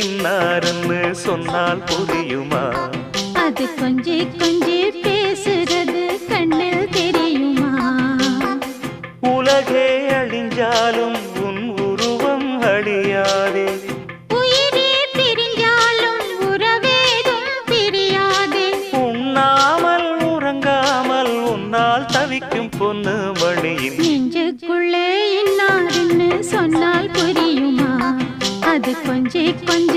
இன்னாருன்னு சொன்னால் புரியுமா? அது கொஞ்சி கொஞ்சி பேசுறது கண்ணில் தெரியுமா? உலகே அழிஞ்சாலும் உன் உருவம் அழியாதே. உயிரே பிரிஞ்சாலும் உறவேதும் பிரியாதே. உண்ணாமல் உறங்காமல் உன்னால் தவிக்கும் பொண்ணு மணியின் நெஞ்சுக்குள்ளே இன்னாருன்னு சொன்னால் புரியுமா? அது கொஞ்சி கொஞ்சி